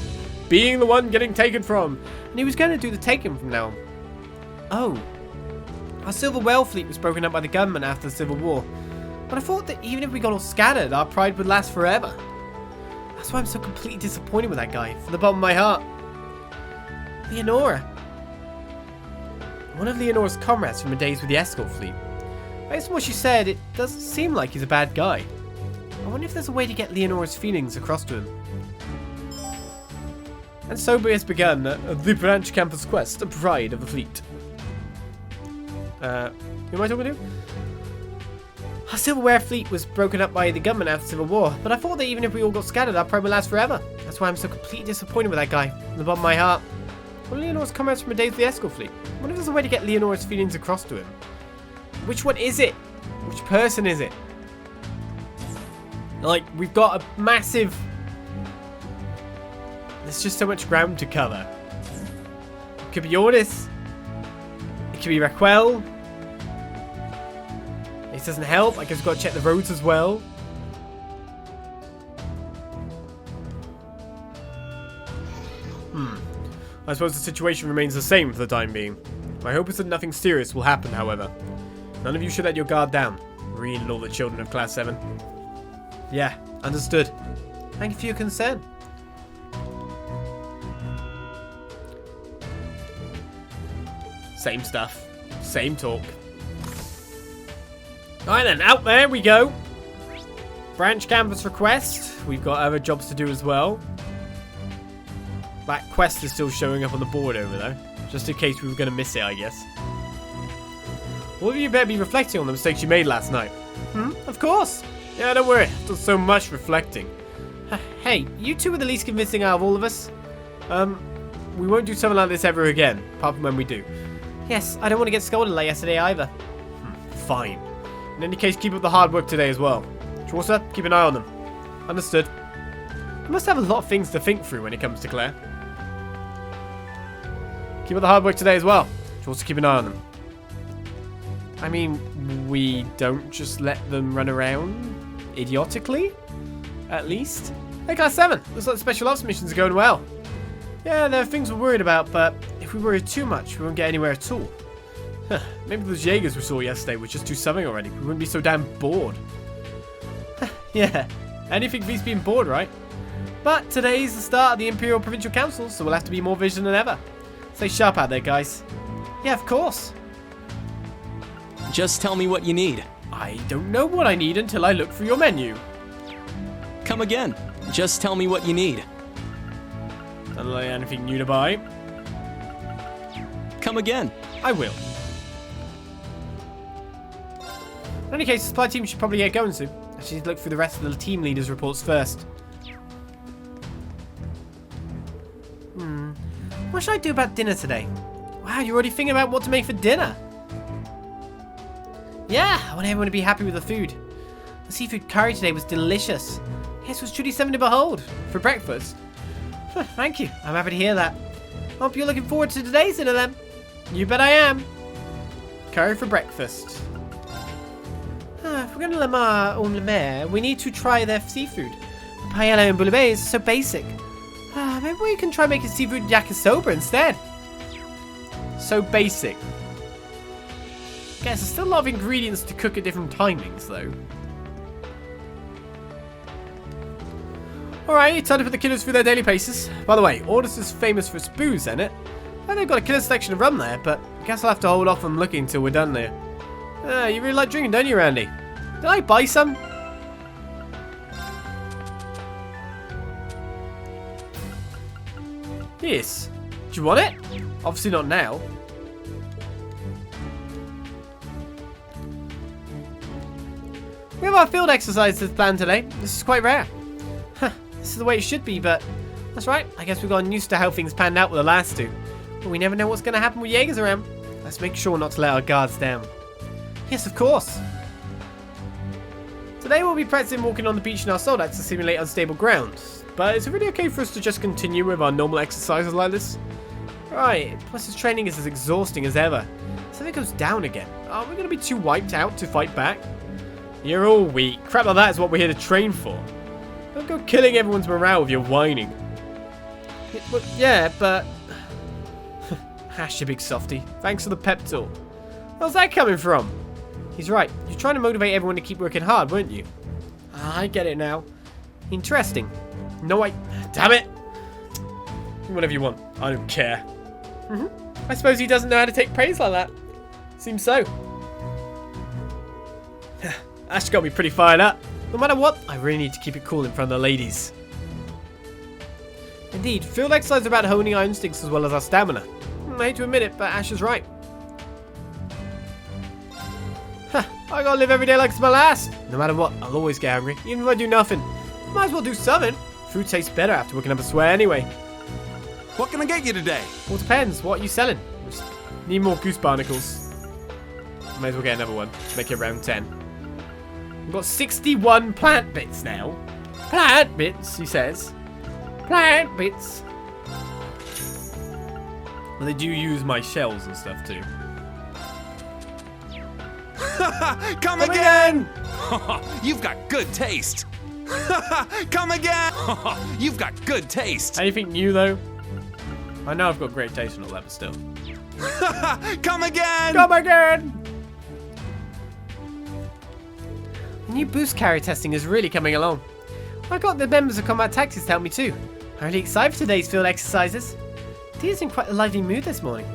being the one getting taken from, and he was going to do the taking from now on. Oh. Our Silver Whale fleet was broken up by the government after the Civil War, but I thought that even if we got all scattered, our pride would last forever. That's why I'm so completely disappointed with that guy, from the bottom of my heart. Leonora. One of Leonora's comrades from her days with the escort fleet. Based on what she said, it doesn't seem like he's a bad guy. I wonder if there's a way to get Leonora's feelings across to him. And so has begun the Branch Campus quest, the pride of the fleet. Who am I talking to? Our silverware fleet was broken up by the government after the Civil War, but I thought that even if we all got scattered, our pride would last forever. That's why I'm so completely disappointed with that guy, from the bottom of my heart. Well, Leonora's comrades from the days of the escort fleet. I wonder if there's a way to get Leonora's feelings across to him. Which one is it? Which person is it? Like, we've got a massive... There's just so much ground to cover. It could be Ordis. It could be Raquel. This doesn't help. I guess we've got to check the roads as well. I suppose the situation remains the same for the time being. My hope is that nothing serious will happen, however. None of you should let your guard down. Rean and all the children of Class 7. Yeah, understood. Thank you for your concern. Same stuff. Same talk. Alright then, out there we go. Branch Campus request. We've got other jobs to do as well. That quest is still showing up on the board over there. Just in case we were going to miss it, I guess. All of you better be reflecting on the mistakes you made last night. Of course. Yeah, don't worry. I've done so much reflecting. Hey, you two were the least convincing out of all of us. We won't do something like this ever again, apart from when we do. Yes, I don't want to get scolded like yesterday either. Fine. In any case, keep up the hard work today as well. Schwarzer, keep an eye on them. Understood. You must have a lot of things to think through when it comes to Claire. Keep up the hard work today as well. Schwarzer, keep an eye on them. I mean, we don't just let them run around idiotically? At least. Hey, Class 7. Looks like the special ops missions are going well. Yeah, there are things we're worried about, but if we worry too much, we won't get anywhere at all. Maybe those Jaegers we saw yesterday were just too something already. We wouldn't be so damn bored. Yeah, anything beats being bored, right? But today's the start of the Imperial Provincial Council, so we'll have to be more vigilant than ever. Stay sharp out there, guys. Yeah, of course. Just tell me what you need. I don't know what I need until I look through your menu. Come again. Just tell me what you need. Don't like anything new to buy. Come again. I will. In any case, the supply team should probably get going soon. I should need to look through the rest of the team leaders' reports first. What should I do about dinner today? Wow, you're already thinking about what to make for dinner. Yeah, I want everyone to be happy with the food. The seafood curry today was delicious. Yes, it was truly something to behold. For breakfast. Thank you. I'm happy to hear that. Hope you're looking forward to today's dinner then. You bet I am. Curry for breakfast. If we're going to Lamare or Lamare, we need to try their seafood. Paella and bouillabaisse is so basic. Maybe we can try making seafood yakisoba instead. So basic. Guess there's still a lot of ingredients to cook at different timings, though. Alright, time to put the killers through their daily paces. By the way, Ordis is famous for its booze, isn't it? I know they've got a killer selection of rum there, but I guess I'll have to hold off on looking until we're done there. You really like drinking, don't you, Randy? Did I buy some? Yes. Do you want it? Obviously not now. We have our field exercises planned today. This is quite rare. This is the way it should be, but that's right. I guess we've gotten used to how things panned out with the last two. But we never know what's going to happen with Jaegers around. Let's make sure not to let our guards down. Yes, of course. Today we'll be practicing walking on the beach in our soldiers to simulate unstable ground. But is it really okay for us to just continue with our normal exercises like this? Right, plus this training is as exhausting as ever. So if it goes down again, are we going to be too wiped out to fight back? You're all weak. Crap like that is what we're here to train for. Don't go killing everyone's morale with your whining. Yeah, but... Hash, you big softy. Thanks for the pep talk. Where's that coming from? He's right. You're trying to motivate everyone to keep working hard, weren't you? I get it now. Interesting. No, damn it! Whatever you want. I don't care. I suppose he doesn't know how to take praise like that. Seems so. Ash got me pretty fired up. No matter what, I really need to keep it cool in front of the ladies. Indeed, field exercise is about honing our instincts as well as our stamina. I hate to admit it, but Ash is right. I gotta live every day like it's my last. No matter what, I'll always get hungry, even if I do nothing. Might as well do something. Food tastes better after working up a sweat anyway. What can I get you today? Well, it depends. What are you selling? Just need more goose barnacles. May as well get another one. Make it around 10. We've got 61 plant bits now. Plant bits, he says. Plant bits. Well, they do use my shells and stuff too. Come again! You've got good taste. Come again! You've got good taste. Anything new though? I know I've got great taste and all that, but still. Come again! Come again! The new boost carrier testing is really coming along. I got the members of Combat Tactics to help me too. I'm really excited for today's field exercises. Tia's in quite a lively mood this morning.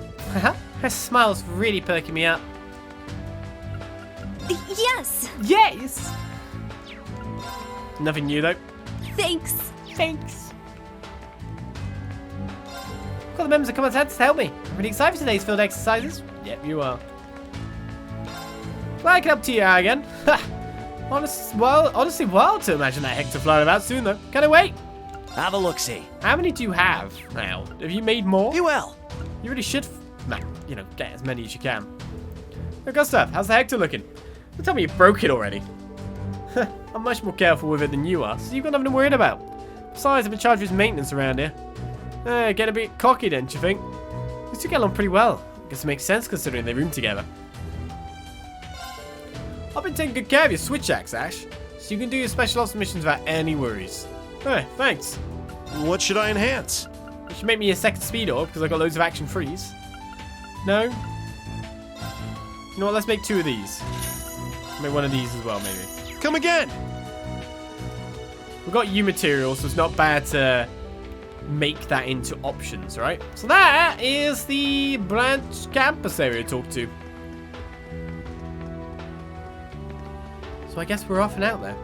Her smile's really perking me up. Yes! Yes! Nothing new though. Thanks. Thanks. Got the members of Combat Tactics to help me. I'm really excited for today's field exercises. Yep, you are. Well, I can help Tia again. Honestly wild to imagine that Hector flying about soon though. Can I wait? Have a look-see. How many do you have now? Have you made more? You will. You really should, get as many as you can. Oh, good stuff. How's the Hector looking? Don't tell me you broke it already. I'm much more careful with it than you are, so you've got nothing to worry about. Besides, I've been charged with maintenance around here. Get a bit cocky then, do you think? You two get along pretty well. Guess it makes sense considering they room together. I've been taking good care of your switch axe, Ash, so you can do your special ops missions without any worries. Hey, thanks. What should I enhance? You should make me a second speed orb because I got loads of action freeze. No? You know what? Let's make 2 of these. Make one of these as well, maybe. Come again! We've got U material, so it's not bad to make that into options, right? So that is the branch campus area to talk to. So I guess we're off and out there.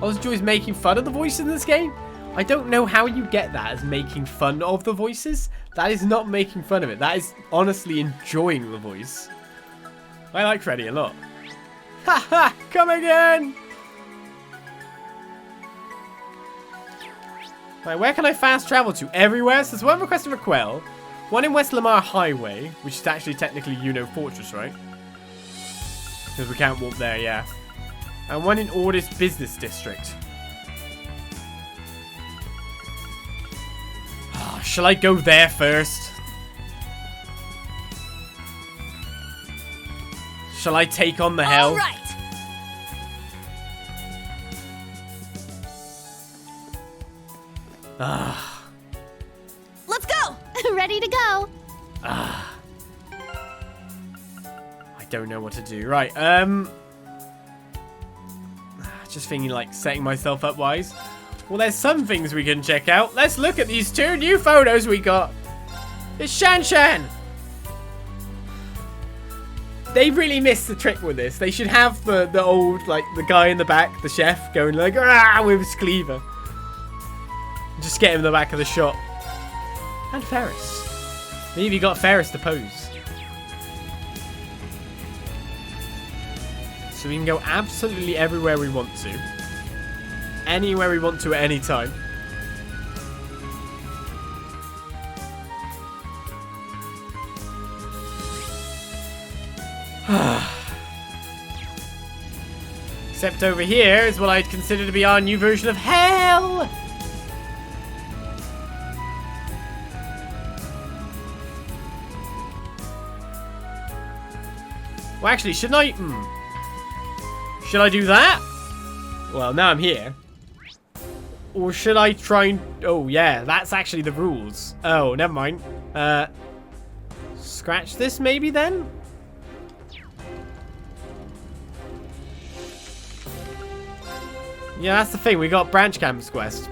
I was enjoying making fun of the voices in this game. I don't know how you get that as making fun of the voices. That is not making fun of it. That is honestly enjoying the voice. I like Freddy a lot. Haha! Come again! Right, where can I fast travel to? Everywhere? So there's one request of Raquel. One in West Lamare Highway, which is actually technically Fortress, right? Because we can't walk there, yeah. And one in Ordis Business District. Oh, shall I go there first? Shall I take on the hell? All right. Ah. Let's go. Ready to go. Ah. I don't know what to do. Right, just thinking like setting myself up wise. Well, there's some things we can check out. Let's look at these 2 new photos we got. It's Shan Shan. They really missed the trick with this. They should have the old, like, the guy in the back, the chef, going like, ah, with his cleaver. Just get him in the back of the shot. And Ferris. Maybe you got Ferris to pose. So we can go absolutely everywhere we want to. Anywhere we want to at any time. Except over here is what I'd consider to be our new version of hell. Well, actually, shouldn't I... Should I do that? Well, now I'm here. Or should I try and... Oh, yeah, that's actually the rules. Oh, never mind. Scratch this maybe then? Yeah, that's the thing. We got Branch Campus quest.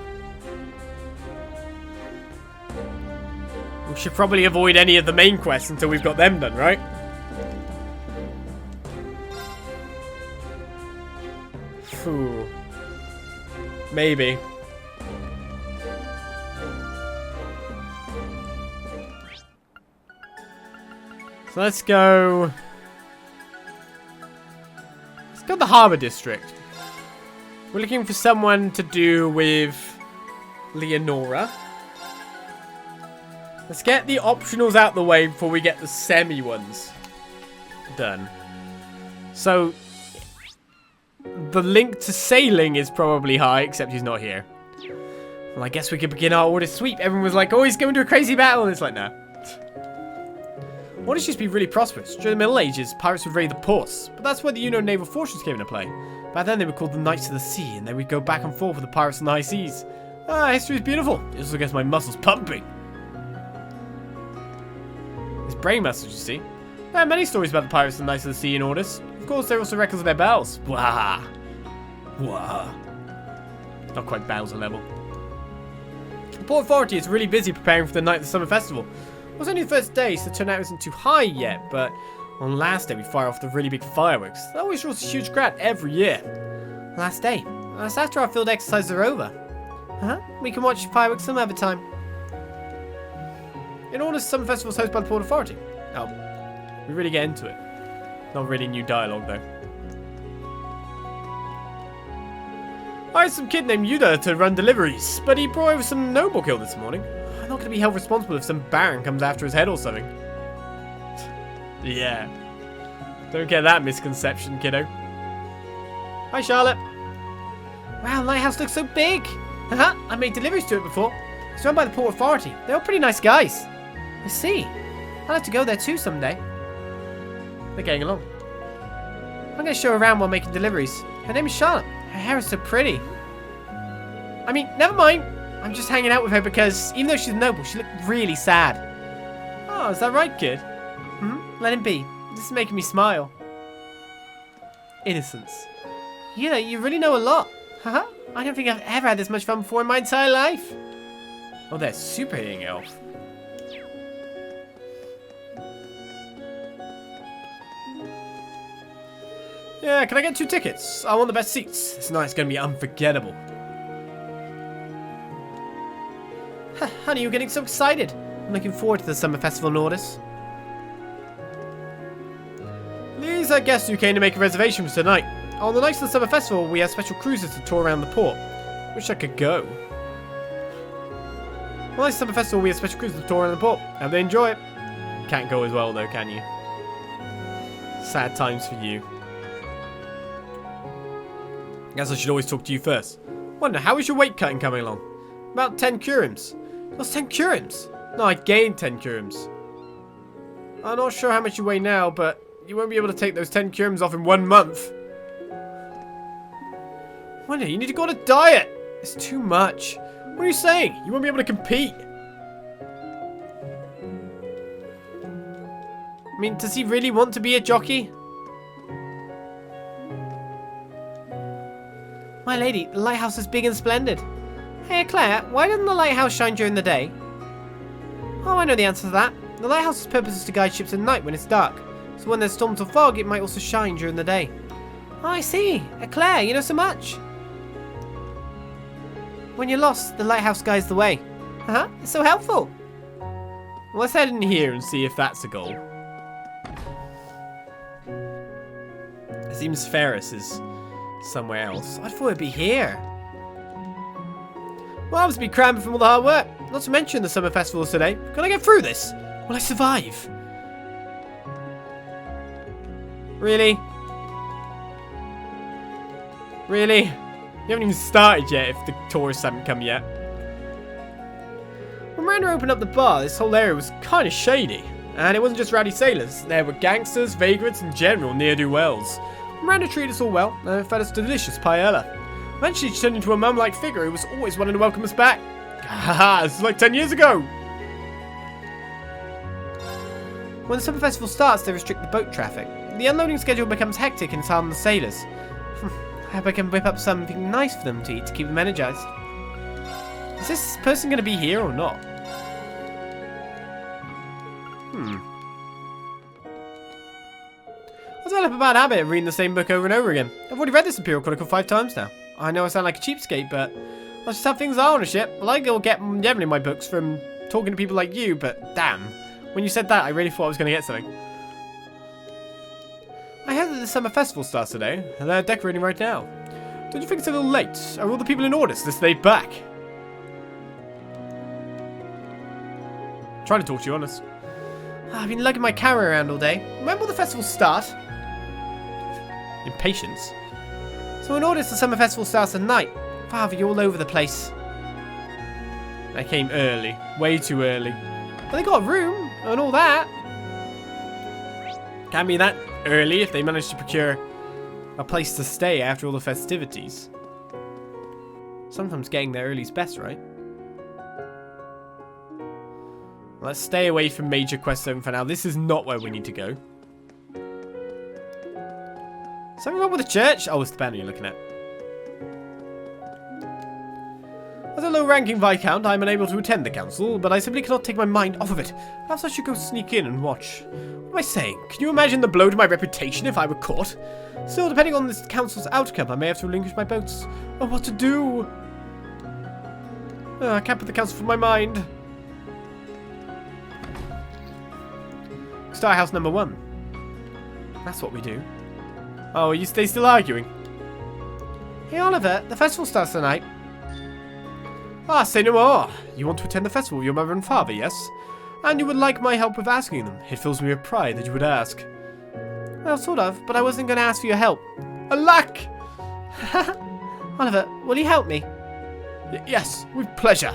We should probably avoid any of the main quests until we've got them done, right? Maybe. So let's go... Let's go to the Harbour District. We're looking for someone to do with Leonora. Let's get the optionals out the way before we get the semi ones done. So, the link to sailing is probably high, except he's not here. Well, I guess we could begin our Ordis sweep. Everyone was like, oh, he's going to a crazy battle. And it's like, no. Ordis used to be really prosperous. During the Middle Ages, pirates would raid the ports. But that's where the naval fortunes came into play. Back then, they were called the Knights of the Sea, and then we'd go back and forth with the pirates on the high seas. Ah, history is beautiful. It also gets my muscles pumping. His brain muscles, you see. There are many stories about the pirates and the Knights of the Sea in Ordis. Of course, there are also records of their battles. Wah. Wah. Not quite Bowser level. The Port Authority is really busy preparing for the night of the Summer Festival. It was only the first day, so the turnout isn't too high yet, but on last day we fire off the really big fireworks. That always draws a huge crowd every year. Last day. That's after our field exercises are over. We can watch fireworks some other time. In Ordis, Summer Festival is hosted by the Port Authority. Oh, we really get into it. Not really new dialogue though. I hired some kid named Yuda to run deliveries, but he brought over some noble kill this morning. I'm not going to be held responsible if some baron comes after his head or something. Yeah. Don't get that misconception, kiddo. Hi, Charlotte. Wow, Lighthouse looks so big. I made deliveries to it before. It's run by the Port Authority. They're all pretty nice guys. I see. I'd like to go there too someday. They're getting along. I'm going to show her around while making deliveries. Her name is Charlotte. Her hair is so pretty. I mean, never mind. I'm just hanging out with her because even though she's noble, she looked really sad. Oh, is that right, kid? Let him be. This is making me smile. Innocence. You really know a lot. I don't think I've ever had this much fun before in my entire life. Oh, they're super hitting elf. Yeah, can I get 2 tickets? I want the best seats. This night's gonna be unforgettable. Honey, you're getting so excited. I'm looking forward to the summer festival in Ordis. These are guests who came to make a reservation for tonight. On the nights of the summer festival, we have special cruises to tour around the port. Wish I could go. On the nights of the summer festival, we have special cruises to tour around the port. Hope they enjoy it. Can't go as well though, can you? Sad times for you. Guess I should always talk to you first. Wonder, how is your weight cutting coming along? About 10 curims. That's 10 curims? No, I gained 10 curims. I'm not sure how much you weigh now, but you won't be able to take those 10 curims off in 1 month. Wonder, you need to go on a diet. It's too much. What are you saying? You won't be able to compete. I mean, does he really want to be a jockey? My lady, the lighthouse is big and splendid. Hey, Claire, why doesn't the lighthouse shine during the day? Oh, I know the answer to that. The lighthouse's purpose is to guide ships at night when it's dark. So when there's storms or fog, it might also shine during the day. Oh, I see. Claire, you know so much. When you're lost, the lighthouse guides the way. It's so helpful. Well, let's head in here and see if that's a goal. It seems Ferris is somewhere else. I thought it'd be here. Well, I must be cramping from all the hard work. Not to mention the summer festivals today. Can I get through this? Will I survive? Really? Really? You haven't even started yet if the tourists haven't come yet. When Miranda opened up the bar, this whole area was kind of shady. And it wasn't just rowdy sailors. There were gangsters, vagrants, and general ne'er-do-wells. Miranda treated us all well and fed us delicious paella. Eventually, she turned into a mum-like figure who was always wanting to welcome us back. Haha, this is like 10 years ago. When the summer festival starts, they restrict the boat traffic. The unloading schedule becomes hectic and it's hard on the sailors. I hope I can whip up something nice for them to eat to keep them energized. Is this person going to be here or not? I've developed a bad habit of reading the same book over and over again. I've already read this Imperial Chronicle 5 times now. I know I sound like a cheapskate, but that's just how things are on a ship. Well, I go get generally my books from talking to people like you, but damn. When you said that, I really thought I was going to get something. I heard that the summer festival starts today, and they're decorating right now. Don't you think it's a little late? Are all the people in Ordis this late back? Trying to talk to you, honest. I've been lugging my camera around all day. When will the festival start? Impatience. So in Ordis, the summer festival starts at night. Father, you're all over the place. I came early. Way too early. But they got a room and all that. Can't be that early if they managed to procure a place to stay after all the festivities. Sometimes getting there early is best, right? Let's stay away from Major Quest Zone for now. This is not where we need to go. Something wrong with the church? Oh, it's the banner you're looking at. As a low-ranking Viscount, I am unable to attend the council, but I simply cannot take my mind off of it. Perhaps I should go sneak in and watch. What am I saying? Can you imagine the blow to my reputation if I were caught? Still, depending on this council's outcome, I may have to relinquish my boats. Oh, what to do? Oh, I can't put the council from my mind. Star House number 1. That's what we do. Oh, they still arguing? Hey, Oliver, the festival starts tonight. Ah, say no more. You want to attend the festival with your mother and father, yes? And you would like my help with asking them. It fills me with pride that you would ask. Well, sort of, but I wasn't going to ask for your help. Alack! Oliver, will you help me? Yes, with pleasure.